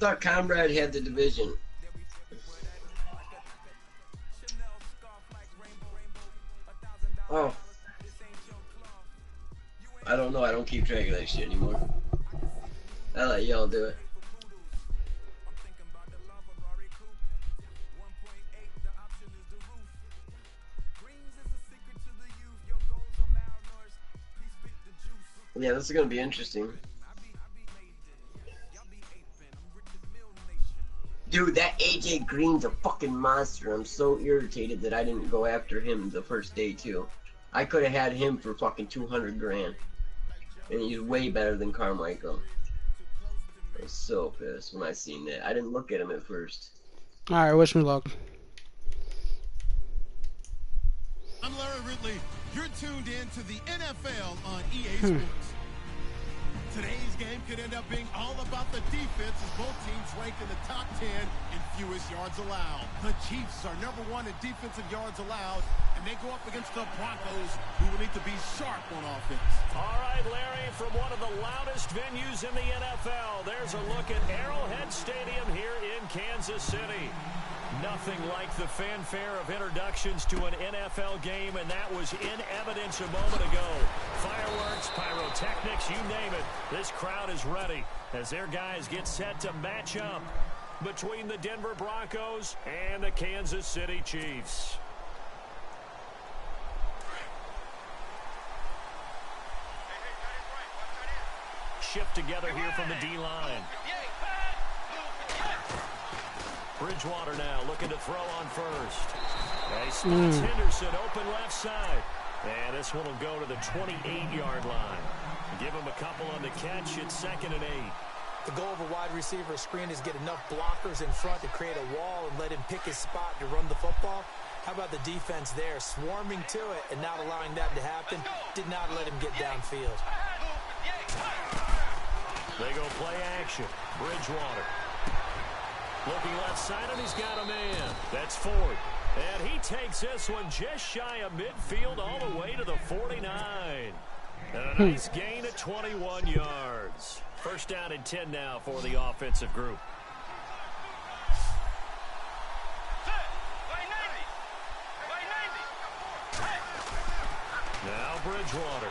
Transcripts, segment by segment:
thought Comrade had the division. Oh. I don't know. I don't keep track of that shit anymore. I let y'all do it. Yeah, this is gonna be interesting. Dude, that AJ Green's a fucking monster. I'm so irritated that I didn't go after him the first day too. I could have had him for fucking 200 grand. And he's way better than Carmichael. I was so pissed when I seen that. I didn't look at him at first. Alright, wish me luck. I'm Larry Ridley. You're tuned in to the NFL on EA Sports. Today's game could end up being all about the defense as both teams rank in the top 10 in fewest yards allowed. The Chiefs are #1 in defensive yards allowed, and they go up against the Broncos, who will need to be sharp on offense. All right, Larry, from one of the loudest venues in the NFL, there's a look at Arrowhead Stadium here in Kansas City. Nothing like the fanfare of introductions to an NFL game, and that was in evidence a moment ago. Fireworks, pyrotechnics, you name it. This crowd is ready as their guys get set to match up between the Denver Broncos and the Kansas City Chiefs. Shift together here from the D-line. Bridgewater now looking to throw on first. He spots Henderson open left side. And this one will go to the 28-yard line. Give him a couple on the catch. It's 2nd and 8. The goal of a wide receiver screen is get enough blockers in front to create a wall and let him pick his spot to run the football. How about the defense there, swarming to it and not allowing that to happen? Did not let him get downfield. They go play action. Bridgewater. Looking left side, and he's got a man. That's Ford. And he takes this one just shy of midfield all the way to the 49. And a nice gain of 21 yards. First down and 10 now for the offensive group. Now Bridgewater.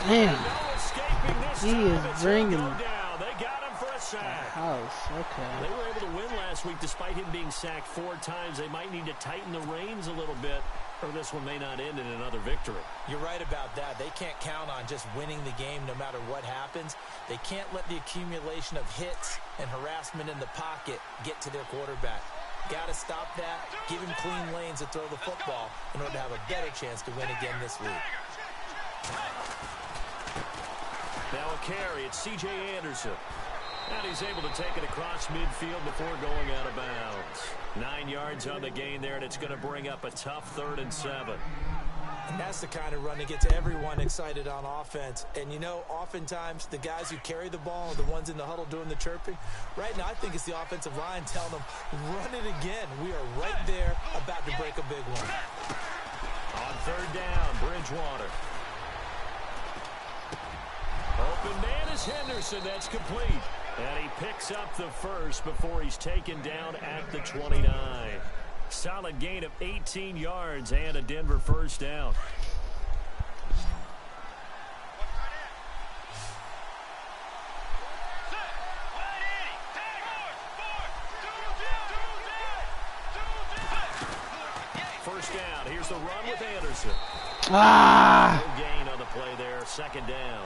Damn. No escaping this He time. is bringing They got him for a sack. house. Okay. They were able to win last week despite him being sacked 4 times. They might need to tighten the reins a little bit, or this one may not end in another victory. You're right about that. They can't count on just winning the game no matter what happens. They can't let the accumulation of hits and harassment in the pocket get to their quarterback. Got to stop that, give him clean lanes to throw the football in order to have a better chance to win again this week. Now a carry, it's C.J. Anderson. And he's able to take it across midfield before going out of bounds. 9 yards on the gain there, and it's going to bring up a tough 3rd and 7. And that's the kind of run that gets everyone excited on offense. And, you know, oftentimes the guys who carry the ball are the ones in the huddle doing the chirping. Right now, I think it's the offensive line telling them, run it again. We are right there about to break a big one. On 3rd down, Bridgewater. Open man is Henderson. That's complete. And he picks up the first before he's taken down at the 29. Solid gain of 18 yards and a Denver first down. First down. Here's the run with Anderson. No gain on the play there. 2nd down.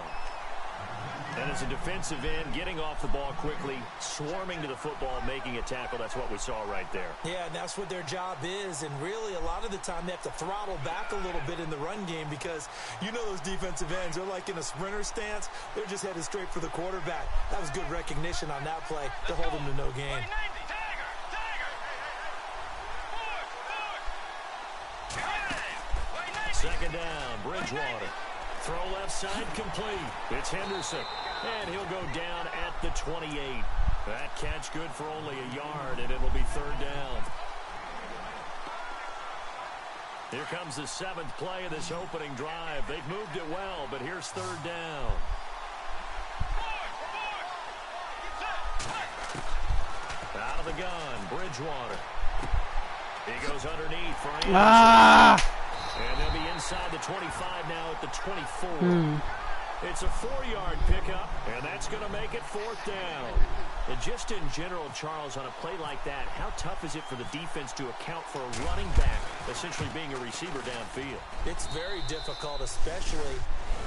And as a defensive end, getting off the ball quickly, swarming to the football, making a tackle. That's what we saw right there. Yeah, and that's what their job is. And really, a lot of the time, they have to throttle back a little bit in the run game because, you know, those defensive ends, they're like in a sprinter stance. They're just headed straight for the quarterback. That was good recognition on that play to hold them to no gain. Second down, Bridgewater. Throw left side complete. It's Henderson. And he'll go down at the 28. That catch good for only a yard, and it'll be 3rd down. Here comes the 7th play of this opening drive. They've moved it well, but here's 3rd down. Out of the gun, Bridgewater. He goes underneath for Anderson. And they'll be inside the 25 now at the 24. It's a 4-yard pickup, and that's going to make it 4th down. And just in general, Charles, on a play like that, how tough is it for the defense to account for a running back essentially being a receiver downfield? It's very difficult, especially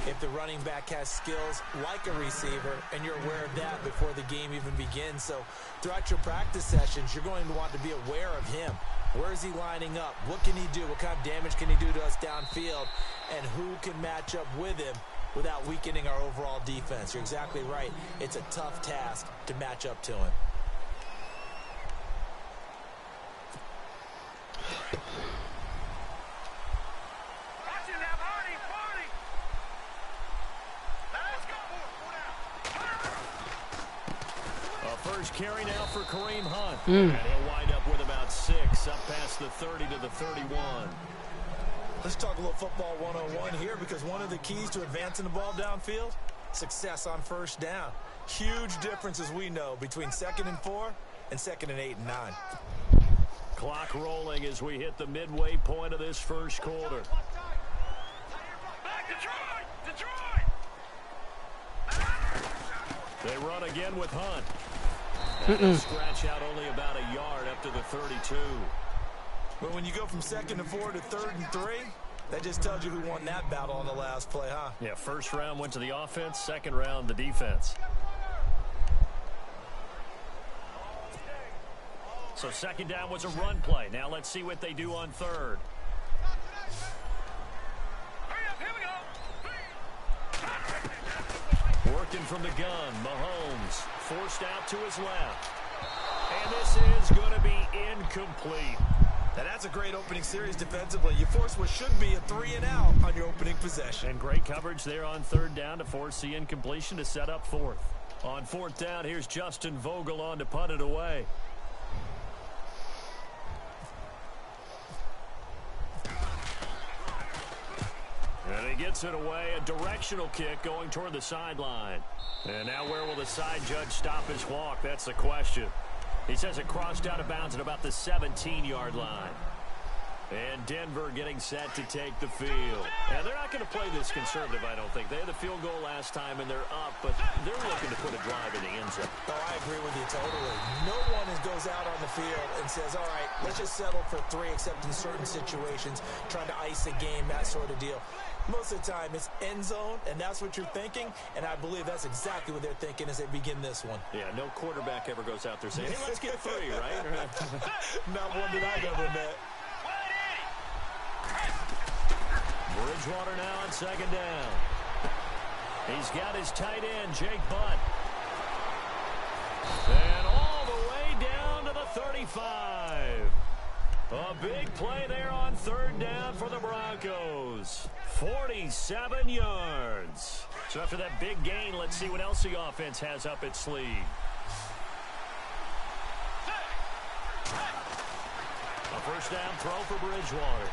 if the running back has skills like a receiver, and you're aware of that before the game even begins. So throughout your practice sessions, you're going to want to be aware of him. Where is he lining up? What can he do? What kind of damage can he do to us downfield? And who can match up with him without weakening our overall defense? You're exactly right. It's a tough task to match up to him. First carry now for Kareem Hunt. And he'll wind up with about 6, up past the 30 to the 31. Let's talk a little football 101 here, because one of the keys to advancing the ball downfield, success on first down. Huge difference, as we know, between 2nd and 4 and 2nd and 8 and 9. Clock rolling as we hit the midway point of this first quarter. They run again with Hunt. And they'll scratch out only about a yard up to the 32. But when you go from 2nd and 4 to 3rd and 3, that just tells you who won that battle on the last play, huh? Yeah, first round went to the offense, second round the defense. So second down was a run play. Now let's see what they do on third. Working from the gun, Mahomes forced out to his left. And this is going to be incomplete. Now that's a great opening series defensively. You force what should be a 3-and-out on your opening possession. And great coverage there on third down to force the incompletion to set up 4th. On 4th down, here's Justin Vogel on to punt it away. And he gets it away, a directional kick going toward the sideline. And now where will the side judge stop his walk? That's the question. He says it crossed out of bounds at about the 17-yard line. And Denver getting set to take the field. And they're not going to play this conservative, I don't think. They had the field goal last time, and they're up, but they're looking to put a drive in the end zone. Oh, I agree with you totally. No one goes out on the field and says, all right, let's just settle for 3, except in certain situations, trying to ice a game, that sort of deal. Most of the time, it's end zone, and that's what you're thinking, and I believe that's exactly what they're thinking as they begin this one. Yeah, no quarterback ever goes out there saying, hey, let's get 3, right? Not one that I've ever met. Bridgewater now on second down. He's got his tight end, Jake Butt. And all the way down to the 35. A big play there on third down for the Broncos. 47 yards. So after that big gain, let's see what else the offense has up its sleeve. A first down throw for Bridgewater.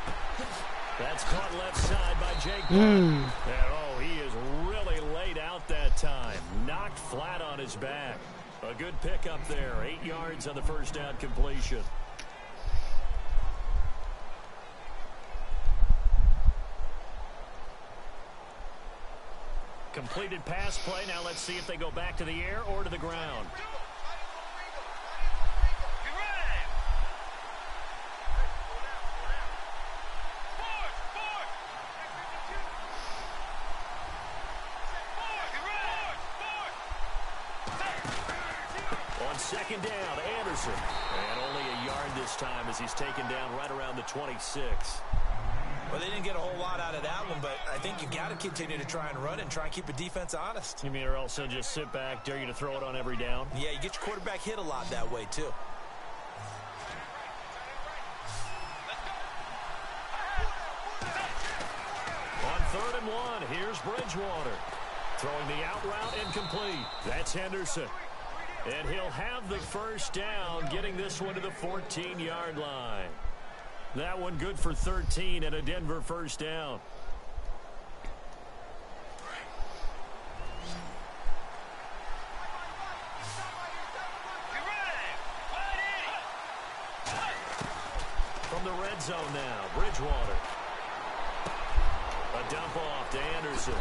That's caught left side by Jake Butt. And, oh, he is really laid out that time. Knocked flat on his back. A good pickup there. 8 yards on the first down completion. Completed pass play. Now let's see if they go back to the air or to the ground. On second down, Anderson. And only a yard this time as he's taken down right around the 26. Well, they didn't get a whole lot out of that one, but I think you've got to continue to try and run it and try and keep the defense honest. You mean, or also just sit back, dare you to throw it on every down? Yeah, you get your quarterback hit a lot that way, too. On 3rd and 1, here's Bridgewater. Throwing the out route incomplete. That's Henderson. And he'll have the first down, getting this one to the 14-yard line. That one good for 13 and a Denver first down. from the red zone now. Bridgewater. A dump off to Anderson.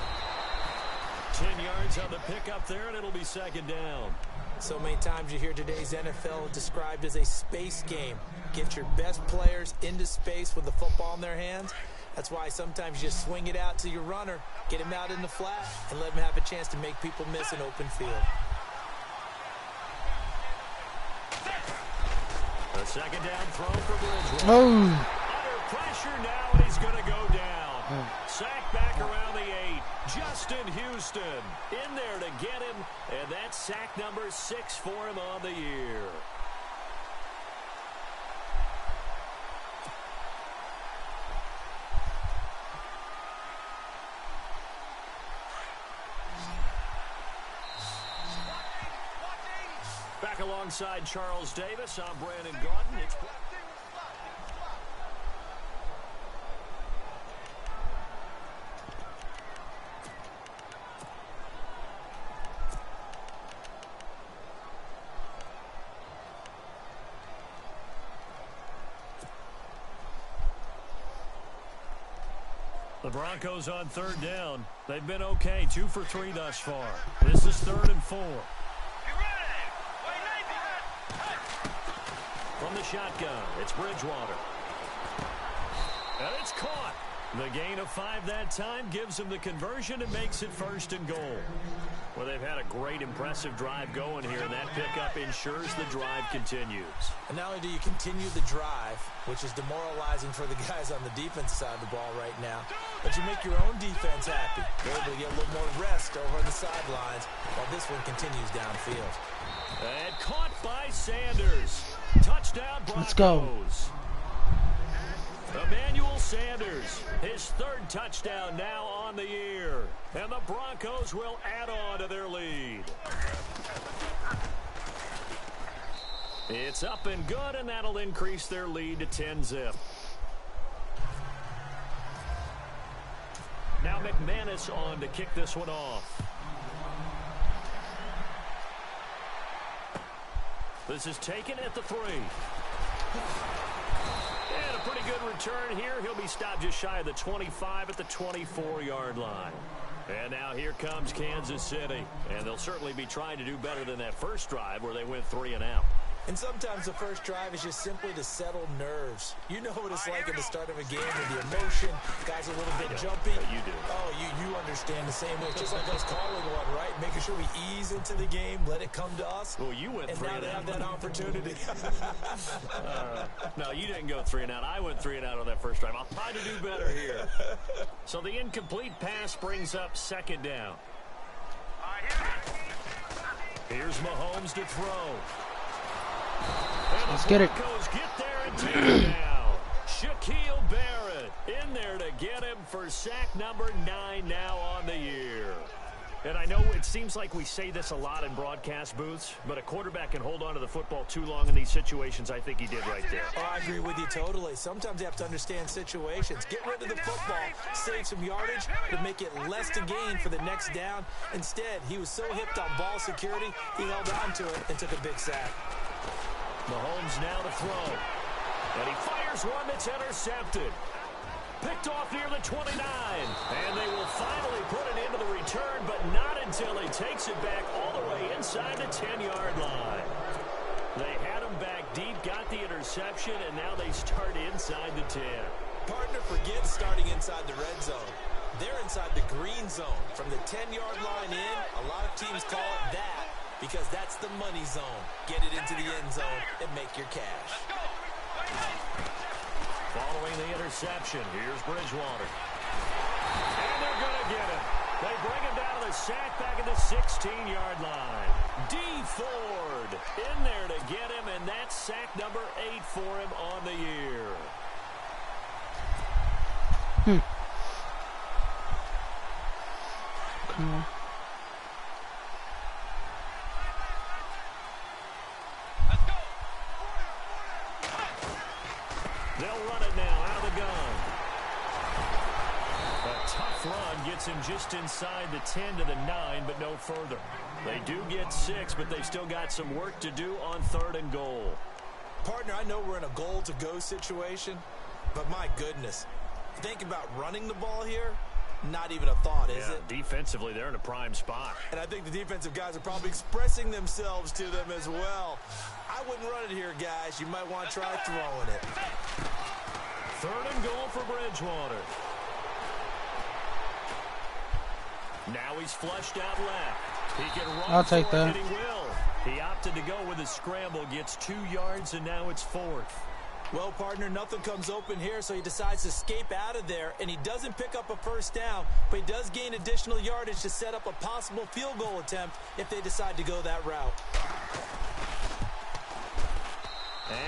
10 yards on the pickup there, and it'll be second down. So many times you hear today's NFL described as a space game. Get your best players into space with the football in their hands. That's why sometimes you just swing it out to your runner, get him out in the flat, and let him have a chance to make people miss an open field. A second down throw for Bridgewater. Oh. Under pressure now, and he's going to go down. Sack back around the 8. Justin Houston in there to get him, and that's sack number 6 for him on the year. Back alongside Charles Davis, I'm Brandon Gaudin. It's the Broncos on third down. They've been okay, 2 for 3 thus far. This is 3rd and 4. From the shotgun, it's Bridgewater. And it's caught. The gain of 5 that time gives them the conversion and makes it 1st and goal. Well, they've had a great, impressive drive going here, and that pickup ensures the drive continues. And not only do you continue the drive, which is demoralizing for the guys on the defense side of the ball right now, but you make your own defense happy. They're able to get a little more rest over on the sidelines while this one continues downfield. And caught by Sanders. Touchdown, Broncos. Let's go. Emmanuel Sanders, his 3rd touchdown now on the year. And the Broncos will add on to their lead. It's up and good, and that'll increase their lead to 10-zip. Now McManus on to kick this one off. This is taken at the 3. And a pretty good return here. He'll be stopped just shy of the 25 at the 24-yard line. And now here comes Kansas City. And they'll certainly be trying to do better than that first drive where they went 3 and out. And sometimes the first drive is just simply to settle nerves. You know what it's like at the start of a game with the emotion. Guys are a little bit jumpy. You do. Oh, you understand the same way. It's just like us calling one, right? Making sure we ease into the game, let it come to us. Well, you went 3 and out. And now they have that opportunity. No, you didn't go 3 and out. I went 3 and out on that first drive. I'll try to do better here. So the incomplete pass brings up 2nd down. Here's Mahomes to throw. Let's get it. Get there and take it down. Shaquille Barrett in there to get him for sack number 9 now on the year. And I know it seems like we say this a lot in broadcast booths, but a quarterback can hold on to the football too long in these situations. I think he did right there. Oh, I agree with you totally. Sometimes you have to understand situations. Get rid of the football, save some yardage, but make it less to gain for the next down. Instead, he was so hipped on ball security, he held on to it and took a big sack. Mahomes now to throw. And he fires one that's intercepted. Picked off near the 29. And they will finally put it into the return, but not until he takes it back all the way inside the 10-yard line. They had him back deep, got the interception, and now they start inside the 10. Partner forgets starting inside the red zone. They're inside the green zone. From the 10-yard line in, a lot of teams call it that because that's the money zone. Get it into the end zone and make your cash. Following the interception, here's Bridgewater. And they're going to get him. They bring him down to the sack back at the 16-yard line. D. Ford in there to get him, and that's sack number 8 for him on the year. Okay. They'll run it now out of the gun. A tough run gets him just inside the 10 to the 9, but no further. They do get 6, but they've still got some work to do on 3rd and goal. Partner, I know we're in a goal-to-go situation, but my goodness, think about running the ball here. Not even a thought, is it? Defensively, they're in a prime spot. And I think the defensive guys are probably expressing themselves to them as well. I wouldn't run it here, guys. You might want to try throwing it. 3rd and goal for Bridgewater. Now he's flushed out left. He can run. I'll take that. And he will. He opted to go with a scramble, gets 2 yards, and now it's 4th. Well, partner, nothing comes open here, so he decides to escape out of there, and he doesn't pick up a first down, but he does gain additional yardage to set up a possible field goal attempt if they decide to go that route.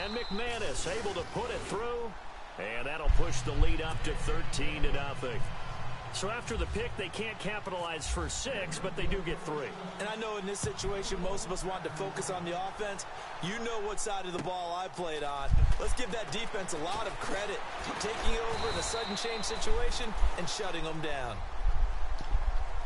And McManus able to put it through, and that'll push the lead up to 13-0. So after the pick, they can't capitalize for 6, but they do get 3. And I know in this situation, most of us want to focus on the offense. You know what side of the ball I played on. Let's give that defense a lot of credit, taking over in a sudden change situation and shutting them down.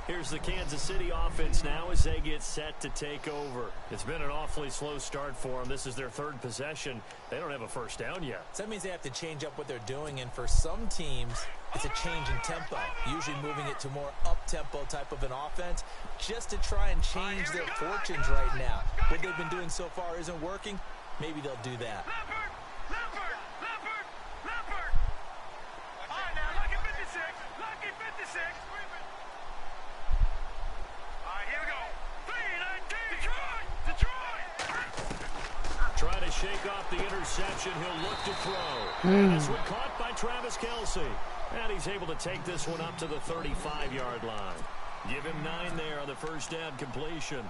Here's the Kansas City offense now as they get set to take over. It's been an awfully slow start for them. This is their 3rd possession. They don't have a first down yet. So that means they have to change up what they're doing, and for some teams, it's a change in tempo, usually moving it to more up-tempo type of an offense just to try and change their fortunes right now. What they've been doing so far isn't working. Maybe they'll do that. All right, now, lucky 56. Lucky 56. All right, here we go. 3-19. Detroit. Try to shake off the interception. He'll look to throw. And this one caught by Travis Kelce. And he's able to take this one up to the 35-yard line. Give him 9 there on the first down completion.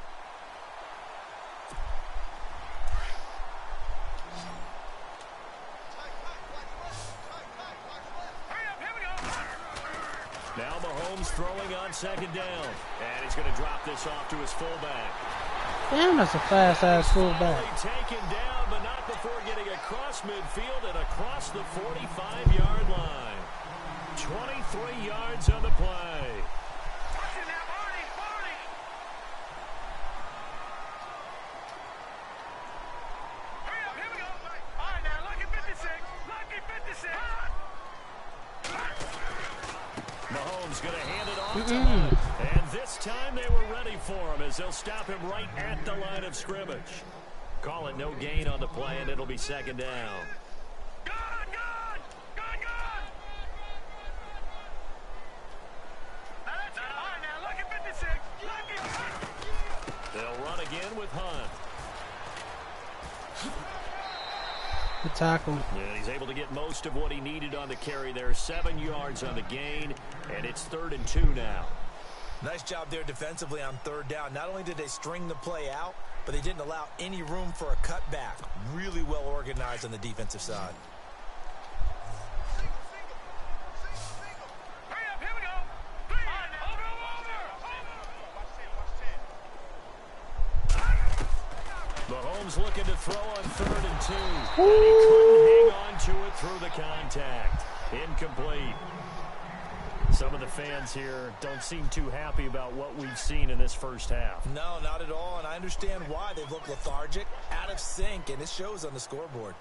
Now Mahomes throwing on 2nd down. And he's going to drop this off to his fullback. Damn, that's a fast-ass fullback. Taken down, but not before getting across midfield and across the 45-yard line. 23 yards on the play. Mahomes going to hand it off to Hunt. And this time they were ready for him as they'll stop him right at the line of scrimmage. Call it no gain on the play, and it'll be 2nd down. They'll run again with Hunt. Good tackle. Yeah, he's able to get most of what he needed on the carry there. 7 yards on the gain, and it's 3rd and 2 now. Nice job there defensively on 3rd down. Not only did they string the play out, but they didn't allow any room for a cutback. Really well organized on the defensive side. Mahomes looking to throw on 3rd and 2. And he couldn't hang on to it through the contact. Incomplete. Some of the fans here don't seem too happy about what we've seen in this first half. No, not at all, and I understand why. They've looked lethargic, out of sync, and it shows on the scoreboard.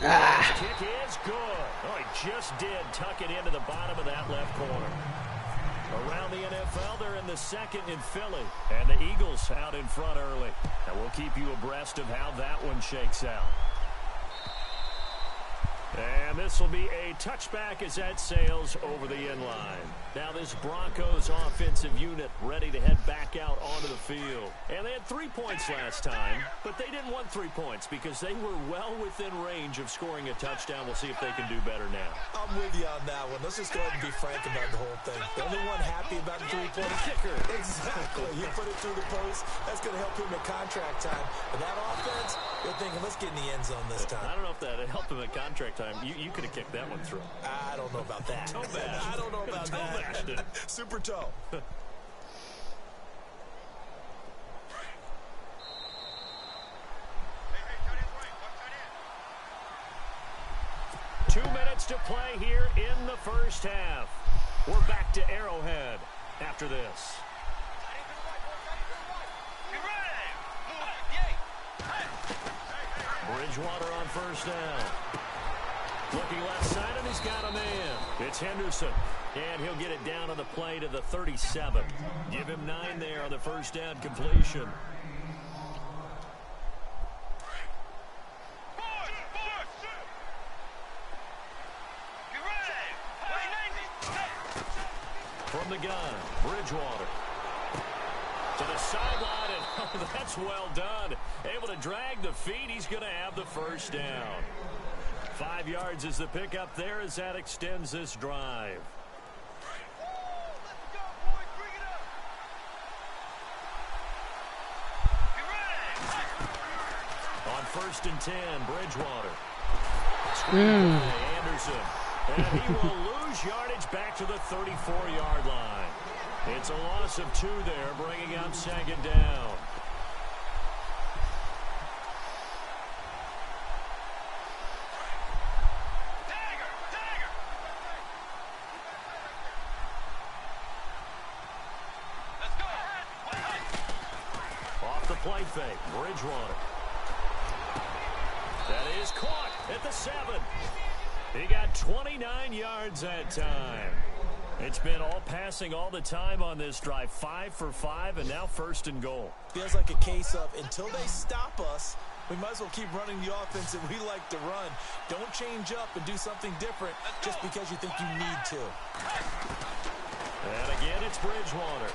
Kick is good. Oh, he just did tuck it into the bottom of that left corner. Around the NFL, they're in the 2nd in Philly, and the Eagles out in front early. And we'll keep you abreast of how that one shakes out. And this will be a touchback as that sails over the end line. Now this Broncos offensive unit ready to head back out onto the field. And they had 3 points last time, but they didn't want 3 points because they were well within range of scoring a touchdown. We'll see if they can do better now. I'm with you on that one. Let's just go ahead and be frank about the whole thing. The only one happy about the three-point kicker. Exactly. You put it through the post. That's going to help him at contract time. But that offense, they're thinking, let's get in the end zone this time. I don't know if that helped him at contract time. You could have kicked that one through. I don't know about that. I don't know about that. Super toe. 2 minutes to play here in the first half. We're back to Arrowhead after this. Bridgewater on first down. Looking left side, and he's got a man. It's Henderson. And he'll get it down on the play to the 37. Give him 9 there on the first down completion. From the gun, Bridgewater. To the sideline, and oh, that's well done. Able to drag the feet. He's going to have the first down. 5 yards is the pickup there as that extends this drive. On first and 10, Bridgewater. Screen play, Anderson. And he will lose yardage back to the 34-yard line. It's a loss of 2 there, bringing up second down. Off the play fake, Bridgewater. That is caught at the 7. He got 29 yards that time. It's been all passing all the time on this drive. 5 for 5, and now first and goal. Feels like a case of until they stop us, we might as well keep running the offense that we like to run. Don't change up and do something different just because you think you need to. And again, it's Bridgewater.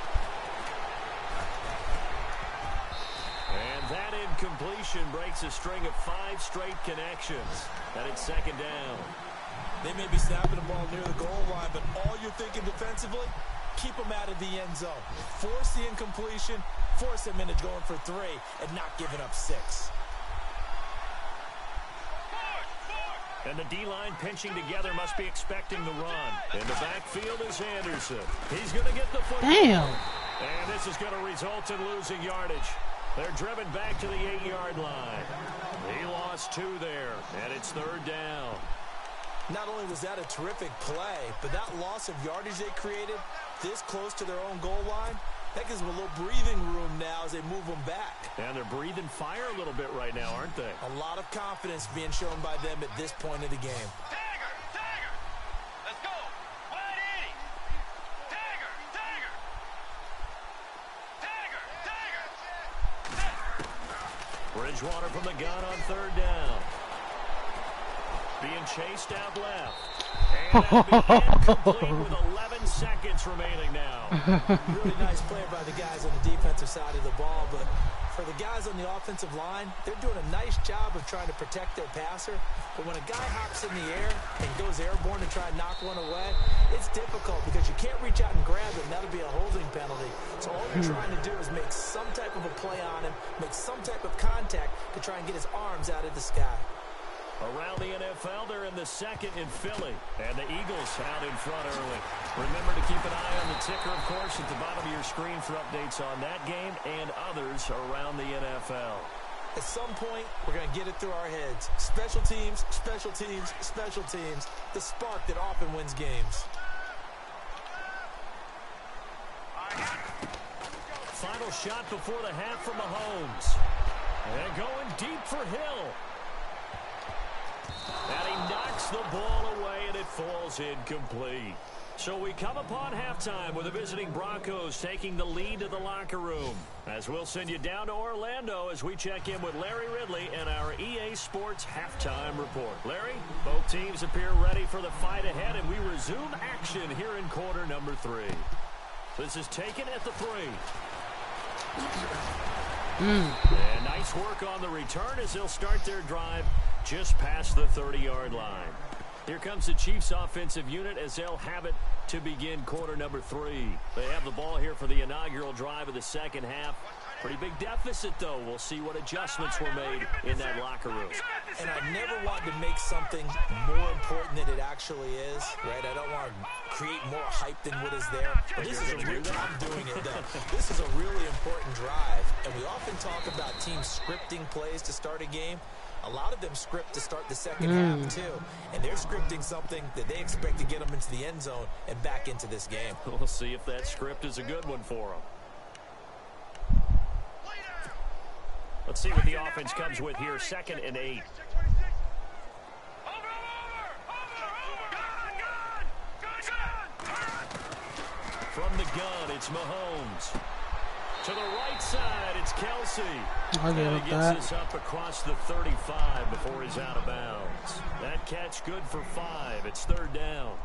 And that incompletion breaks a string of 5 straight connections. And it's second down. They may be snapping the ball near the goal line, but all you're thinking defensively, keep them out of the end zone. Force the incompletion, force them into going for 3, and not giving up 6. And the D-line pinching together must be expecting the run. In the backfield is Anderson. He's going to get the football. Damn. And this is going to result in losing yardage. They're driven back to the 8-yard line. He lost 2 there, and it's third down. Not only was that a terrific play, but that loss of yardage they created this close to their own goal line, that gives them a little breathing room now as they move them back. And they're breathing fire a little bit right now, aren't they? A lot of confidence being shown by them at this point of the game. Tiger! Let's go! Wide Eddie! Tiger! Bridgewater from the gun on third down. Being chased out left. And that'll be incomplete with 11 seconds remaining now. Really nice play by the guys on the defensive side of the ball, but for the guys on the offensive line, they're doing a nice job of trying to protect their passer. But when a guy hops in the air and goes airborne to try and knock one away, it's difficult because you can't reach out and grab him. That'll be a holding penalty. So all you're trying to do is make some type of a play on him, make some type of contact to try and get his arms out of the sky. Around the NFL, they're in the second in Philly. And the Eagles out in front early. Remember to keep an eye on the ticker, of course, at the bottom of your screen for updates on that game and others around the NFL. At some point, we're going to get it through our heads. Special teams, special teams, special teams. The spark that often wins games. Final shot before the half from Mahomes. And going deep for Hill. And he knocks the ball away, and it falls incomplete. So we come upon halftime with the visiting Broncos taking the lead to the locker room. As we'll send you down to Orlando as we check in with Larry Ridley and our EA Sports halftime report. Larry, both teams appear ready for the fight ahead, and we resume action here in quarter number 3. This is taken at the 3. And nice work on the return as they'll start their drive just past the 30-yard line. Here comes the Chiefs offensive unit as they'll have it to begin quarter number 3. They have the ball here for the inaugural drive of the second half. Pretty big deficit, though. We'll see what adjustments were made in that locker room. And I never want to make something more important than it actually is, right? I don't want to create more hype than what is there. But this is I'm doing it, though. This is a really important drive. And we often talk about teams scripting plays to start a game. A lot of them script to start the second half, too. And they're scripting something that they expect to get them into the end zone and back into this game. We'll see if that script is a good one for them. Let's see what the offense comes with here. 2nd and 8. From the gun, it's Mahomes. To the right side, it's Kelsey. I get He gets this up across the 35 before he's out of bounds. That catch good for 5. It's 3rd down.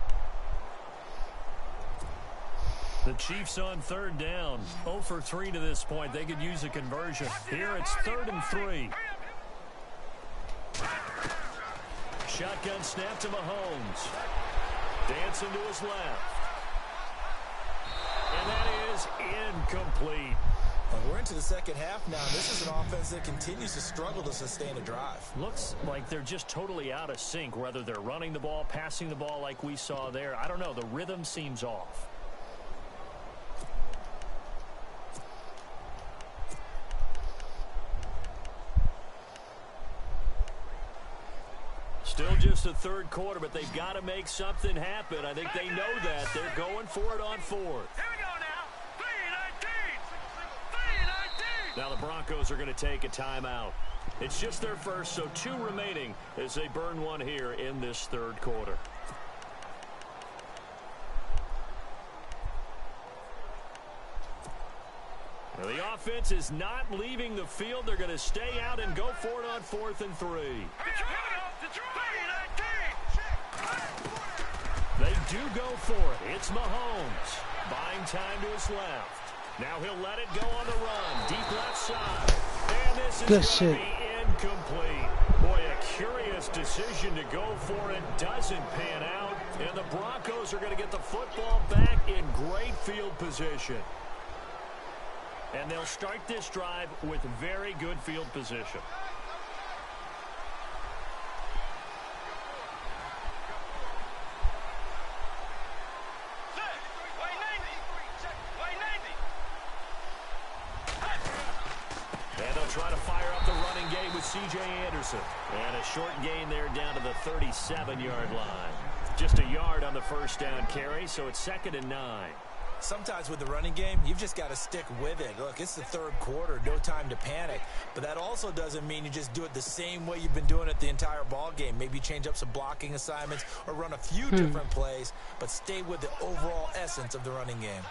The Chiefs on 3rd down. 0 for 3 to this point. They could use a conversion. Here it's 3rd and 3. Shotgun snap to Mahomes. Dancing to his left. And that is incomplete. We're into the second half now. This is an offense that continues to struggle to sustain a drive. Looks like they're just totally out of sync, whether they're running the ball, passing the ball like we saw there. I don't know. The rhythm seems off. Still just the 3rd quarter, but they've got to make something happen. I think they know that. They're going for it on 4th. Here we go now. 3-19. Now the Broncos are going to take a timeout. It's just their first, so 2 remaining as they burn one here in this 3rd quarter. Now the offense is not leaving the field. They're going to stay out and go for it on 4th and 3. They do go for it. It's Mahomes. Buying time to his left. Now he'll let it go on the run. Deep left side. And this is going to be incomplete. Boy, a curious decision to go for it. Doesn't pan out. And the Broncos are going to get the football back in great field position. And they'll start this drive with very good field position. Try to fire up the running game with C.J. Anderson. And a short gain there down to the 37-yard line. Just a yard on the 1st down carry, so it's 2nd and 9. Sometimes with the running game, you've just got to stick with it. Look, it's the 3rd quarter, no time to panic. But that also doesn't mean you just do it the same way you've been doing it the entire ball game. Maybe change up some blocking assignments or run a few different plays, but stay with the overall essence of the running game.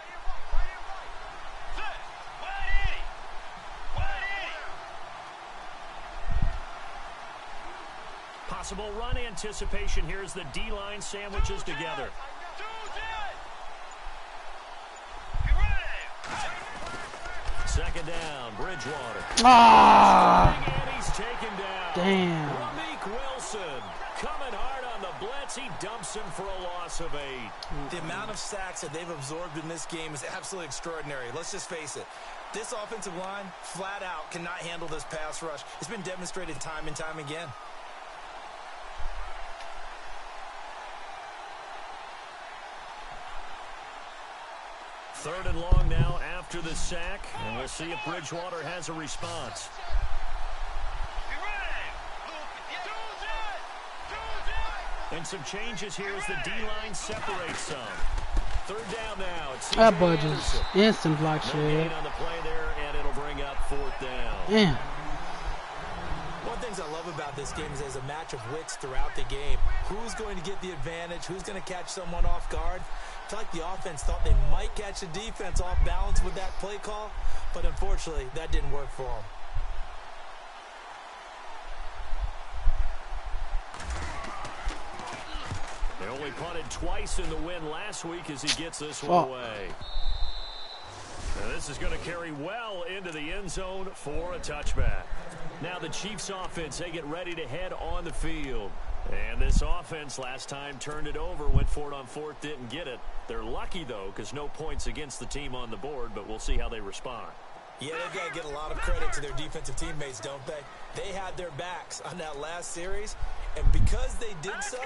Possible run anticipation here as the D-line sandwiches together. Second down, Bridgewater. And he's taken down. Damn. Ramik Wilson coming hard on the blitz. He dumps him for a loss of 8. The amount of sacks that they've absorbed in this game is absolutely extraordinary. Let's just face it. This offensive line, flat out, cannot handle this pass rush. It's been demonstrated time and time again. Third and long now after the sack, and we'll see if Bridgewater has a response. And some changes here as the D-line separates some. Third down now. That budget's instant block shit. On the play there, and it'll bring up 4th down. Damn. One of the things I love about this game is there's a match of wits throughout the game. Who's going to get the advantage? Who's going to catch someone off guard? I feel like the offense thought they might catch the defense off balance with that play call, but unfortunately, that didn't work for them. They only punted twice in the win last week as he gets this one away. And this is going to carry well into the end zone for a touchback. Now the Chiefs offense, they get ready to head on the field. And this offense last time turned it over, went for it on 4th, didn't get it. They're lucky, though, because no points against the team on the board, but we'll see how they respond. Yeah, they've got to get a lot of credit to their defensive teammates, don't they? They had their backs on that last series, and because they did so,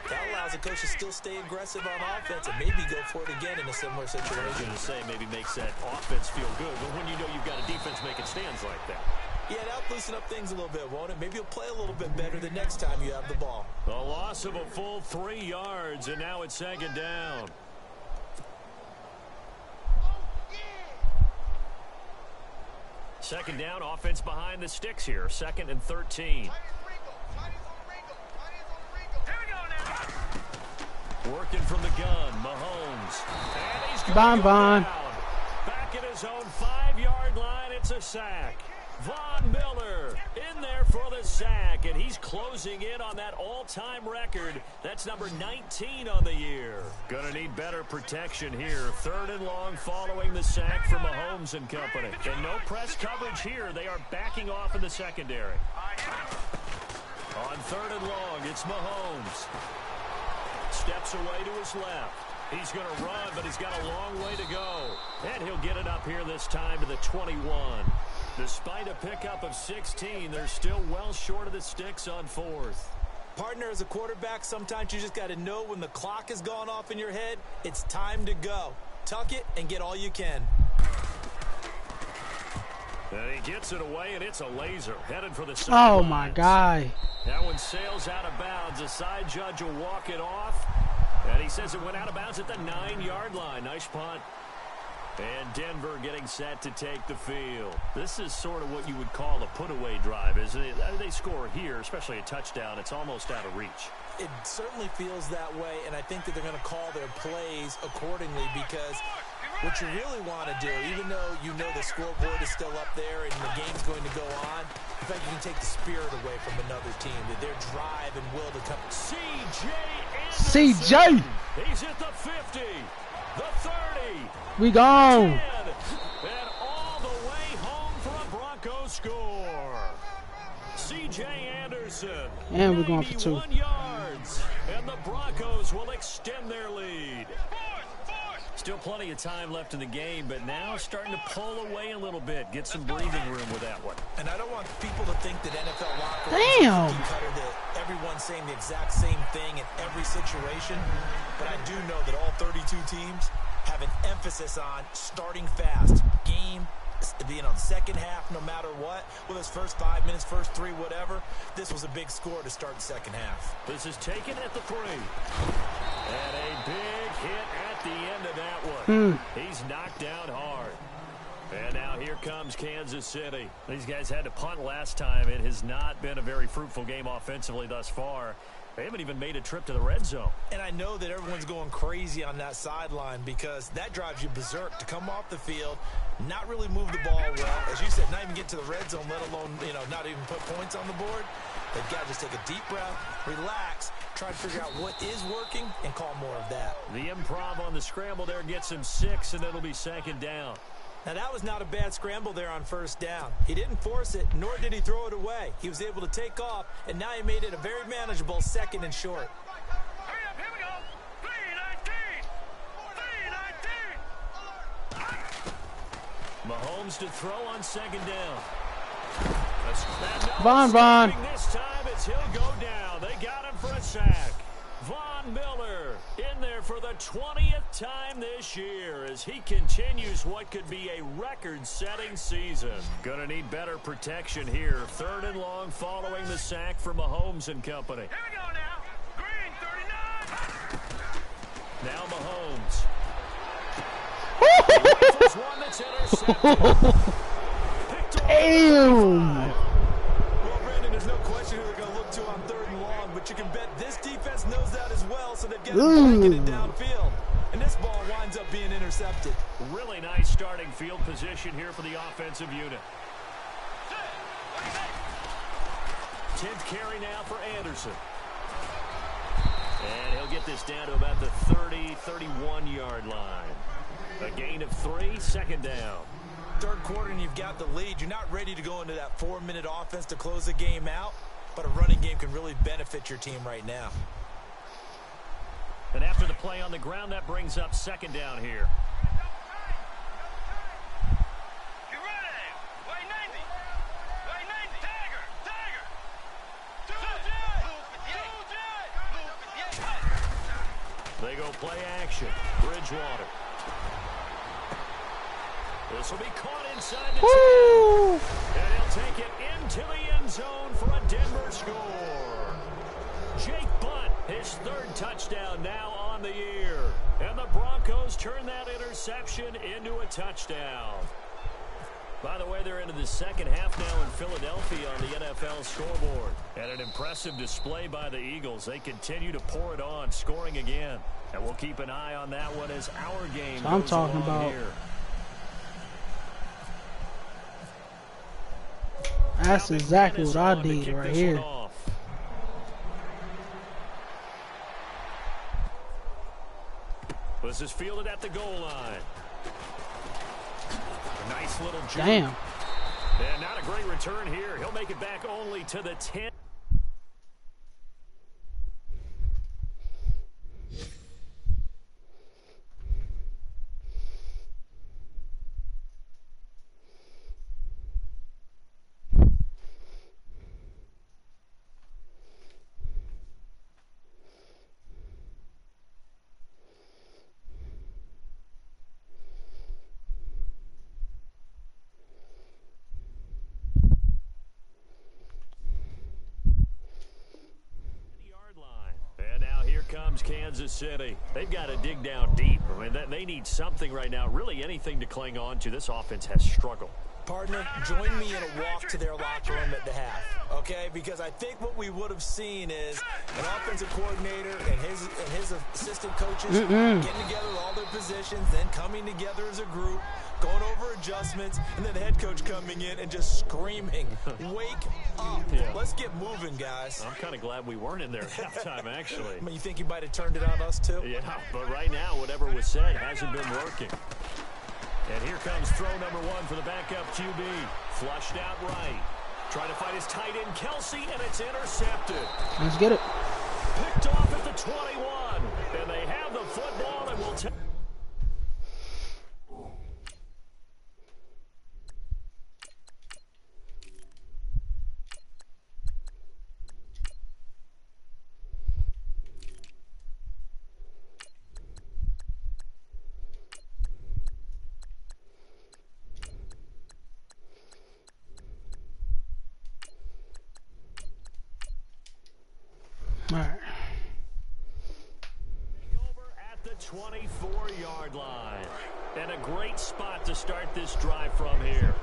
that allows the coach to still stay aggressive on offense and maybe go for it again in a similar situation. I was going to say maybe makes that offense feel good, but when you know you've got a defense making stands like that. Yeah, that'll loosen up things a little bit, won't it? Maybe you'll play a little bit better the next time you have the ball. A loss of a full 3 yards, and now it's 2nd down. Second down, offense behind the sticks here. 2nd and 13. Working from the gun, Mahomes. And he's going Bon. back at his own 5-yard line. It's a sack. Von Miller in there for the sack, and he's closing in on that all-time record. That's number 19 on the year. Gonna need better protection here. 3rd and long following the sack from Mahomes and company. And no press coverage here. They are backing off in the secondary. On 3rd and long, it's Mahomes. Steps away to his left. He's going to run, but he's got a long way to go. And he'll get it up here this time to the 21. Despite a pickup of 16, they're still well short of the sticks on 4th. Partner, as a quarterback, sometimes you just got to know when the clock has gone off in your head, it's time to go. Tuck it and get all you can. And he gets it away, and it's a laser. Headed for the sidelines. Oh, my God. That one sails out of bounds. The side judge will walk it off. And he says it went out of bounds at the 9-yard line. Nice punt. And Denver getting set to take the field. This is sort of what you would call a put-away drive, isn't it? They score here, especially a touchdown. It's almost out of reach. It certainly feels that way, and I think that they're going to call their plays accordingly because what you really want to do, even though you know the scoreboard is still up there and the game's going to go on, in fact, you can take the spirit away from another team, that their drive and will to come. C.J. CJ! He's at the 50, the 30. We gone. 10, and all the way home for a Broncos score. C.J. Anderson. And we're going for 2. 91 yards. And the Broncos will extend their lead. Still plenty of time left in the game, but now starting to pull away a little bit. Get some breathing room with that one. And I don't want people to think that NFL locker room Damn. is a cookie cutter, that everyone's saying the exact same thing in every situation. But I do know that all 32 teams have an emphasis on starting fast. Game being on second half no matter what. Whether it's first 5 minutes, first 3, whatever. This was a big score to start the second half. This is taken at the 3. And a big hit at the end of that one. He's knocked down hard. And now here comes Kansas City. These guys had to punt last time. It has not been a very fruitful game offensively thus far. They haven't even made a trip to the red zone. And I know that everyone's going crazy on that sideline because that drives you berserk to come off the field, not really move the ball well. As you said, not even get to the red zone, let alone, not even put points on the board. They've got to just take a deep breath, relax, try to figure out what is working, and call more of that. The improv on the scramble there gets him 6, and it'll be 2nd down. Now, that was not a bad scramble there on 1st down. He didn't force it, nor did he throw it away. He was able to take off, and now he made it a very manageable 2nd and short. Hurry up, here we go. 3-19. Mahomes to throw on 2nd down. Von. This time it's he'll go down. They got him for a sack. Von Miller in there for the 20th time this year as he continues what could be a record-setting season. Gonna need better protection here. 3rd and long following the sack from Mahomes and company. Here we go now. Green, 39. Now Mahomes. Rifles one that's intercepted. Picked off. Damn. Well, Brandon, there's no question who they're going to look to on 3rd and long, but you can bet this defense knows that as well, so they've got to break it downfield. And this ball winds up being intercepted. Really nice starting field position here for the offensive unit. 10th carry now for Anderson. And he'll get this down to about the 30, 31-yard line. A gain of 3, 2nd down. 3rd quarter and you've got the lead. You're not ready to go into that 4-minute offense to close the game out, but a running game can really benefit your team right now. And after the play on the ground, that brings up 2nd down here. You ready? Way 90. Way 90. Tiger. They go play action. Bridgewater. This will be caught inside the 10. And he'll take it into the end zone for a Denver score. Jake Butt, his 3rd touchdown now on the year. And the Broncos turn that interception into a touchdown. By the way, they're into the second half now in Philadelphia on the NFL scoreboard. And an impressive display by the Eagles. They continue to pour it on, scoring again. And we'll keep an eye on that one as our game So I'm goes talking along about. here. That's Now exactly McManus what I on to did kick right this here. one off. This is fielded at the goal line. A nice little juke. Damn. And not a great return here. He'll make it back only to the 10. Comes Kansas City. They've got to dig down deep. I mean, they need something right now, really anything to cling on to. This offense has struggled. Partner, join me in a walk to their locker room at the half, okay? Because I think what we would have seen is an offensive coordinator and his assistant coaches getting together with all their positions, then coming together as a group, going over adjustments, and then the head coach coming in and just screaming, wake up. Yeah. Let's get moving, guys. I'm kind of glad we weren't in there at halftime, actually. I mean, you think you might have turned it on us, too? Yeah, but right now, whatever was said hasn't been working. And here comes throw number one for the backup QB. Flushed out right. Trying to fight his tight end, Kelsey, and it's intercepted. Let's get it. Picked off at the 21. And they have the football and will take. All right. Over at the 24-yard line. And a great spot to start this drive from here.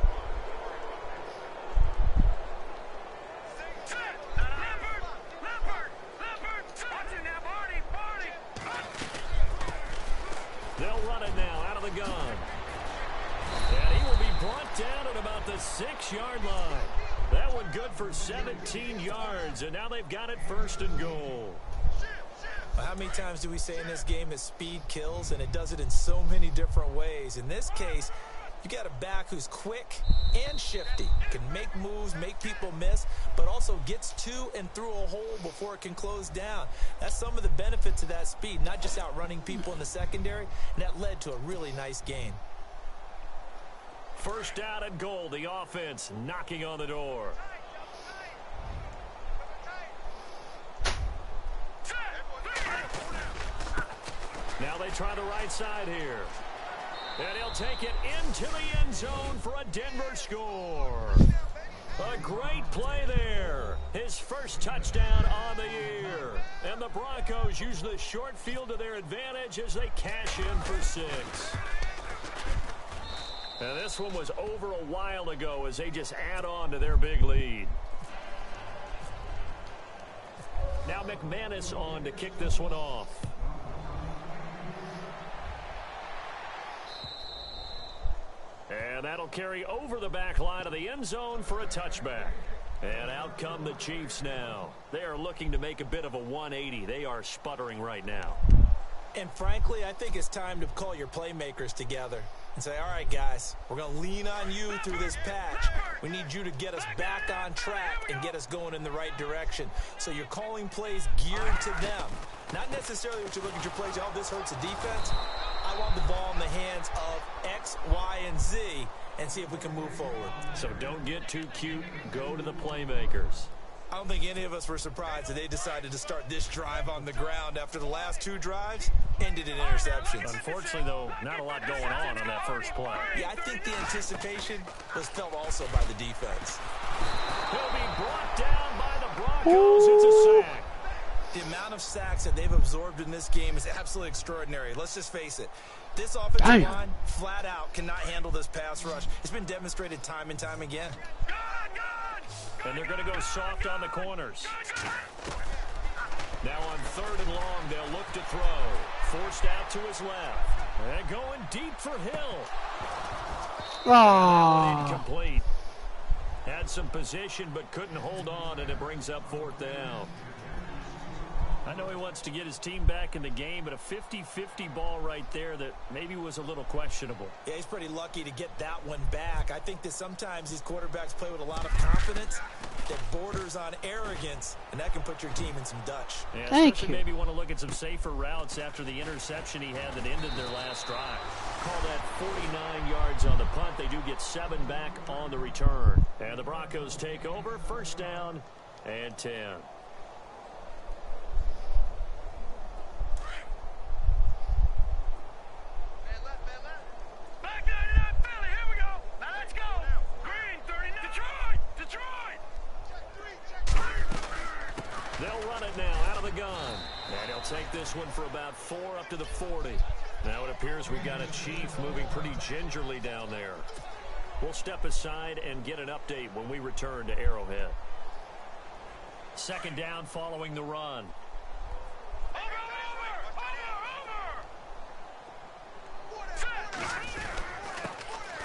They'll run it now out of the gun. And he will be brought down at about the 6-yard line. That one good for 17 yards, and now they've got it first and goal. Well, how many times do we say in this game that speed kills, and it does it in so many different ways? In this case, you got a back who's quick and shifty, can make moves, make people miss, but also gets to and through a hole before it can close down. That's some of the benefits of that speed, not just outrunning people in the secondary, and that led to a really nice gain. First down and goal, the offense knocking on the door. Now they try the right side here. And he'll take it into the end zone for a Denver score. A great play there. His first touchdown on the year. And the Broncos use the short field to their advantage as they cash in for 6. And this one was over a while ago as they just add on to their big lead. Now McManus on to kick this one off. And that'll carry over the back line of the end zone for a touchback. And out come the Chiefs now. They are looking to make a bit of a 180. They are sputtering right now. And frankly, I think it's time to call your playmakers together and say, all right, guys, we're going to lean on you through this patch. We need you to get us back on track and get us going in the right direction. So you're calling plays geared to them. Not necessarily what you look at your plays, oh, this hurts the defense. I want the ball in the hands of X, Y, and Z and see if we can move forward. So don't get too cute. Go to the playmakers. I don't think any of us were surprised that they decided to start this drive on the ground after the last 2 drives ended in interceptions. Unfortunately, though, not a lot going on that first play. Yeah, I think the anticipation was felt also by the defense. He'll be brought down by the Broncos. It's a sack. The amount of sacks that they've absorbed in this game is absolutely extraordinary. Let's just face it. This offensive line, flat out, cannot handle this pass rush. It's been demonstrated time and time again. And they're going to go soft on the corners. Now on 3rd and long, they'll look to throw. Forced out to his left. And going deep for Hill. Incomplete. Had some position but couldn't hold on, and it brings up 4th down. I know he wants to get his team back in the game, but a 50-50 ball right there that maybe was a little questionable. Yeah, he's pretty lucky to get that one back. I think that sometimes these quarterbacks play with a lot of confidence that borders on arrogance, and that can put your team in some Dutch. Yeah, Thank you. Maybe want to look at some safer routes after the interception he had that ended their last drive. Call that 49 yards on the punt. They do get 7 back on the return. And the Broncos take over. 1st down and 10. They'll run it now out of the gun. And he'll take this one for about 4 up to the 40. Now it appears we got a Chief moving pretty gingerly down there. We'll step aside and get an update when we return to Arrowhead. 2nd down following the run.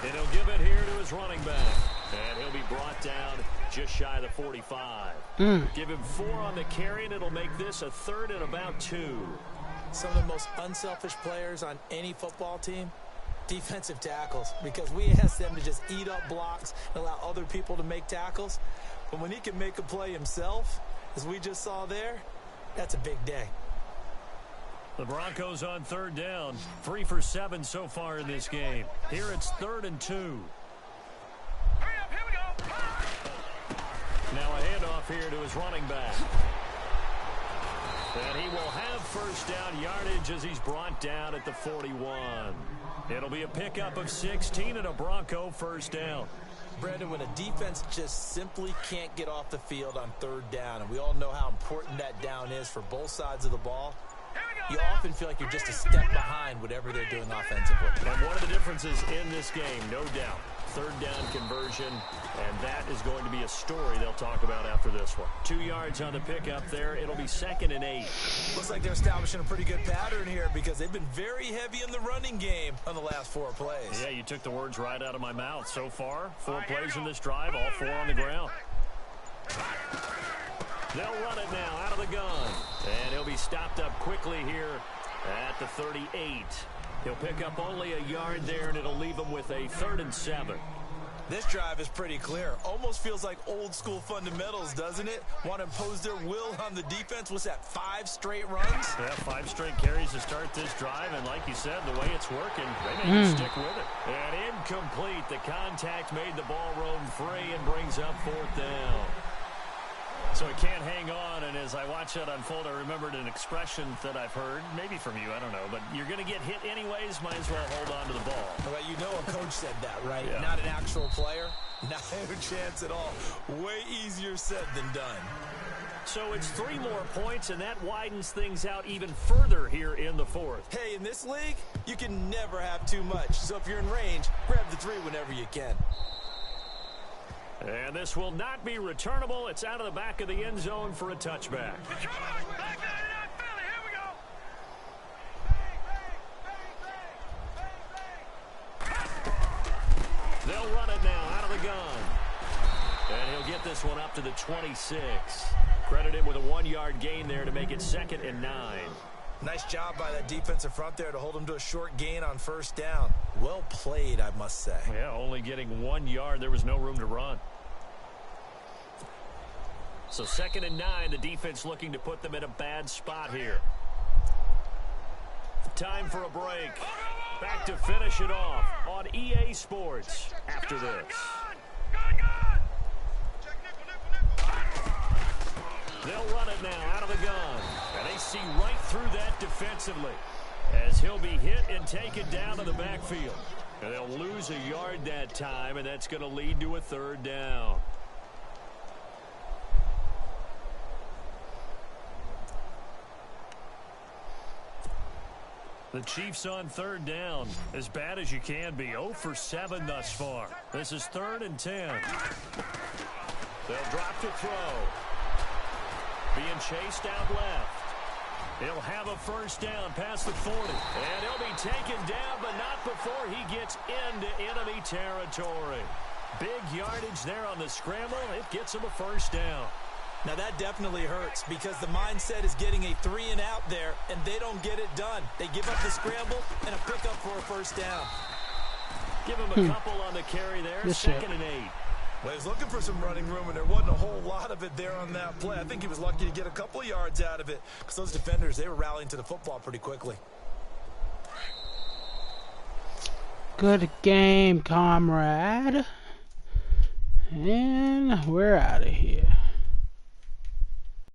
And he'll give it here to his running back. And he'll be brought down just shy of the 45. Give him 4 on the carry, and it'll make this a 3rd and about 2. Some of the most unselfish players on any football team, defensive tackles, because we ask them to just eat up blocks and allow other people to make tackles. But when he can make a play himself, as we just saw there, that's a big day. The Broncos on 3rd down. 3 for 7 so far in this game. Here it's 3rd and 2. Hurry up, here we go. Now a handoff here to his running back. And he will have 1st down yardage as he's brought down at the 41. It'll be a pickup of 16 and a Bronco 1st down. Brandon, when a defense just simply can't get off the field on 3rd down, and we all know how important that down is for both sides of the ball, you often feel like you're just a step behind whatever they're doing offensively. And one of the differences in this game, no doubt, 3rd down conversion, and that is going to be a story they'll talk about after this one. 2 yards on the pickup there. It'll be 2nd and 8. Looks like they're establishing a pretty good pattern here because they've been very heavy in the running game on the last 4 plays. Yeah, you took the words right out of my mouth. So far, 4 plays in this drive, all 4 on the ground. They'll run it now out of the gun. And he'll be stopped up quickly here at the 38. He'll pick up only a yard there, and it'll leave him with a 3rd and 7. This drive is pretty clear. Almost feels like old school fundamentals, doesn't it? Want to impose their will on the defense. What's that, 5 straight runs? Yeah, 5 straight carries to start this drive, and like you said, the way it's working, they may stick with it. And incomplete. The contact made the ball roam free and brings up 4th down. So he can't hang on, and as I watch that unfold, I remembered an expression that I've heard, maybe from you, I don't know, but you're going to get hit anyways, might as well hold on to the ball. Well, you know a coach said that, right? Yeah. Not an actual player. Not a chance at all. Way easier said than done. So it's 3 more points, and that widens things out even further here in the 4th. Hey, in this league, you can never have too much. So if you're in range, grab the 3 whenever you can. And this will not be returnable. It's out of the back of the end zone for a touchback. They'll run it now out of the gun. And he'll get this one up to the 26. Credit him with a 1-yard gain there to make it 2nd and 9. Nice job by that defensive front there to hold him to a short gain on 1st down. Well played, I must say. Yeah, only getting 1 yard. There was no room to run. So 2nd and 9, the defense looking to put them in a bad spot here. Time for a break. Back to finish it off on EA Sports after this. They'll run it now out of the gun. And they see right through that defensively as he'll be hit and taken down to the backfield. And they'll lose a yard that time, and that's going to lead to a 3rd down. The Chiefs on third down. As bad as you can be. 0 for 7 thus far. This is 3rd and 10. They'll drop to throw. Being chased out left. He'll have a first down past the 40. And he'll be taken down, but not before he gets into enemy territory. Big yardage there on the scramble. It gets him a first down. Now that definitely hurts because the mindset is getting a 3 and out there, and they don't get it done. They give up the scramble and a pickup for a first down. Give him a couple on the carry there. 2nd and 8. Well, he was looking for some running room, and there wasn't a whole lot of it there on that play. I think he was lucky to get a couple of yards out of it because those defenders, they were rallying to the football pretty quickly. Good game, comrade. And we're out of here.